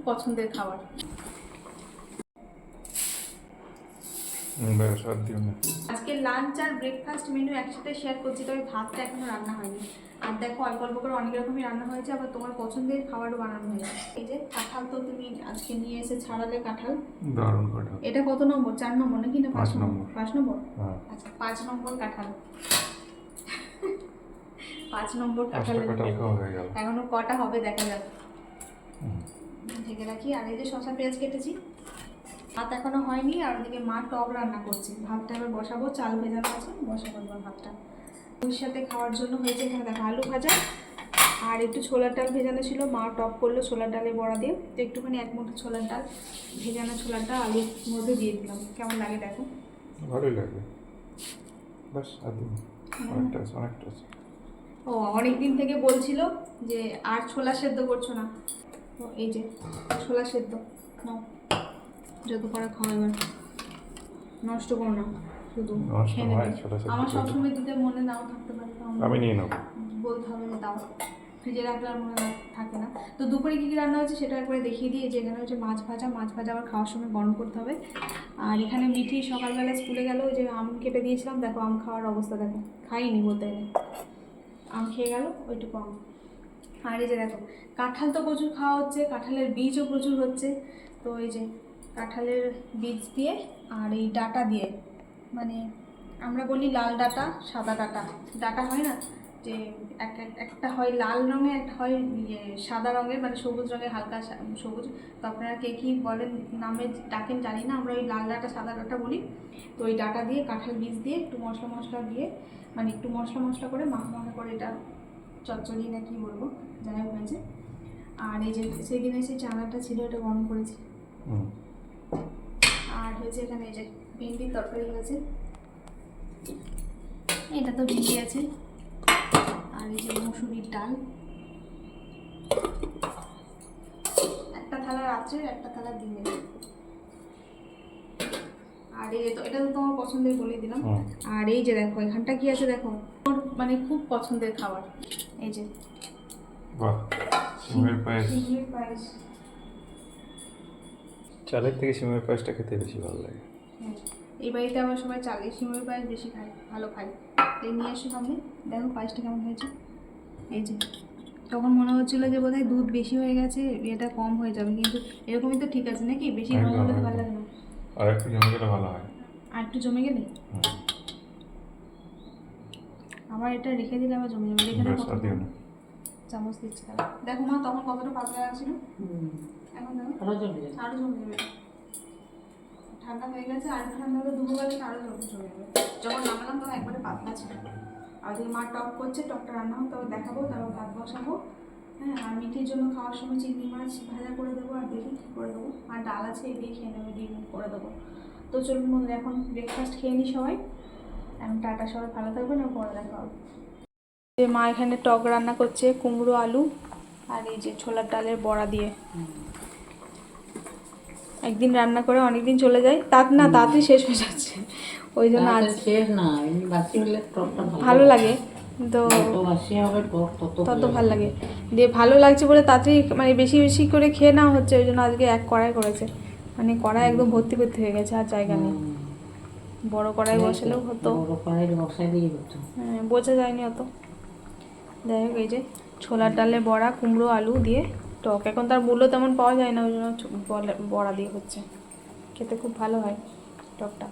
পছন্দের খাবার। আজকে লাঞ্চ আর ব্রেকফাস্ট মেনু একসাথে শেয়ার করছি, তবে ভাতটা এখনো রান্না হয়নি। আর দেখো অল্প অল্প করে অনেক রকমই রান্না হয়েছে, আবার তোমার পছন্দের খাবারও বানানো হয়েছে। এই যে কাঁঠাল তো তুমি আজকে নিয়ে এসে ছাড়ালে কাঁঠাল, দারুণ কাঁঠাল। এটা কত নম্বর? 4 নম্বর নাকি না 5 নম্বর? 5 নম্বর। আচ্ছা 5 নম্বর কাঁঠাল। 5 নম্বর কাঁঠাল এখনো কটা হবে দেখা যাক। ঢেকে রাখি। আর এই যে শসা পেঁয়াজ কেটেছি। ভাত এখনো হয়নি, আর ওদিকে মা টক রান্না করছে। ভাতটা এবার বসাবো, চাল ভেজানো আছে, বসাবো এবার ভাতটা। ওর সাথে খাওয়ার জন্য হয়েছে এখানে দেখো আলু ভাজা আর একটু ছোলার ডাল ভেজানো ছিল, মা টক করলো ছোলার ডালে বড়া দিয়ে। তো একটুখানি 1 মুঠো ছোলার ডাল, ভেজানো ছোলার ডাল আলুর মধ্যে দিয়ে দিলাম। কেমন লাগে দেখো? ভালোই লাগে। বাস অনেকটা আছে। ও অনেকদিন থেকে বলছিল যে আর ছোলা সেদ্ধ করছো না, তো এই যে ছোলা সেদ্ধ নাও, যত পারা খাও, এবার নষ্ট করো না, শুধু খেয়ে নেবে। আমার সবসময় দিতে মনে নাও থাকতে পারে, আমি নিয়ে নেবো, বলতে হবে যে দাও, ফ্রিজে রাখলে আর মনে থাকে না। তো দুপুরে কী কী রান্না হয়েছে সেটা একবারে দেখিয়ে দিই। যে এখানে হচ্ছে মাছ ভাজা আবার খাওয়ার সময় গরম করতে হবে। আর এখানে মিঠি সকালবেলা স্কুলে গেল, ওই যে আম কেটে দিয়েছিলাম, দেখো আম খাওয়ার অবস্থা দেখো, খাইনি বলতে গেলে, আম খেয়ে গেল ওইটুকু আম। আর এই যে দেখো কাঁঠাল তো প্রচুর খাওয়া হচ্ছে, কাঁঠালের বীজও প্রচুর হচ্ছে। তো এই যে কাঁঠালের বীজ দিয়ে আর এই ডাটা দিয়ে, মানে আমরা বলি লাল ডাটা সাদা ডাটা, ডাটা হয় না যে একটা হয় লাল রঙের, একটা হয় সাদা রঙের, মানে সবুজ রঙের, হালকা সবুজ। তো আপনারা কে কী বলেন নামে ডাকেন জানি না, আমরা ওই লাল ডাটা সাদা ডাটা বলি। তো ওই ডাটা দিয়ে কাঁঠাল বীজ দিয়ে একটু মশলা দিয়ে, মানে একটু মশলা করে মাখা করে, এটা চচ্চড়ি না কি বলবো, যাই হোক হয়েছে। আর এই যে সেদিনে সেই চানাটা ছিল, এটা গরম করেছি। আর হয়েছে এখানে এই যে ভেন্ডির তরকারি হয়েছে, এটা তো ভেন্ডি আছে। আর এই যে মসুরির ডাল, একটা থালা রাত্রে, একটা থালা দিনে। আর এই তো এটা তো তোমার পছন্দের বলে দিলাম। আর এই যে দেখো এখানটা কি আছে দেখো, মানে খুব পছন্দের খাবার, এই যে বাহ, সিমের পায়েস। চালের থেকে সিমের পায়েসটা খেতে বেশি ভালো লাগে। এই বাড়িতে আবার সবাই চালের সিমের পায়েস বেশি খায়, ভালো খায়। এই নিয়ে এসে সামনে দেখো পায়েসটা কেমন হয়েছে। এই যে তখন মনে হচ্ছিলো যে বোধহয় দুধ বেশি হয়ে গেছে, এটা কম হয়ে যাবে, কিন্তু এরকমই তো ঠিক আছে নাকি? বেশি ঘন হলে তো ভালো লাগে না, আর একটু জমে গেলে ভালো হয়। আর একটু জমে গেলে আবার এটা রেখে দিলে আবার জমে যাবে। রেখে দেবো, চামচ দিচ্ছি তাহলে। দেখো মা তখন কতটা পাতলা ছিল, এখন দেখো আরো জমে যাবে। ঠান্ডা হয়ে গেছে, আর একটু ঠান্ডা হলে দুপুরবেলা আরো জমে যাবে। যখন নামালাম তখন একবারে পাতলা ছিল। আর যদি মা টক করছে, টকটা রান্না হোক তবে দেখাবো, তারপর ভাত বসাবো। হ্যাঁ, আর মিঠির জন্য খাওয়ার সময় চিংড়ি মাছ ভাজা করে দেবো, আর দেখি কী করে দেবো। আর ডাল আছে, এই দিয়ে খেয়ে নেবে, ডিম করে দেবো। তো চলুন বন্ধুরা, এখন ব্রেকফাস্ট খেয়ে নিই সবাই। এখন টাটা, সবাই ভালো থাকবেন, আর পরে দেখা হবে। যে মা এখানে টক রান্না করছে, কুমড়ো আলু আর এই যে ছোলার ডালের বড়া দিয়ে। একদিন রান্না করে অনেকদিন চলে যায়, তাড়াতাড়ি শেষ হয়ে যাচ্ছে, ওই জন্য আজ শেষ না, বাসি হলে টকটা ভালো লাগে, তো বাসি হবে তত ভালো লাগে। দিয়ে ভালো লাগছে বলে তাড়াতাড়ি মানে বেশি বেশি করে খেয়ে নেওয়া হচ্ছে, ওই জন্য আজকে 1 কড়াই করেছে, মানে কড়াই একদম ভর্তি হয়ে গেছে, আর জায়গা নেই। বড় কড়াই বসালেও হতো, হ্যাঁ বোঝা যায়নি অত। যাই হোক, এই যে ছোলার ডালে বড়া, কুমড়ো আলু দিয়ে টক। এখন তার মূল্য তেমন পাওয়া যায় না, ওই জন্য বড়া দিয়ে হচ্ছে, খেতে খুব ভালো হয় টকটা।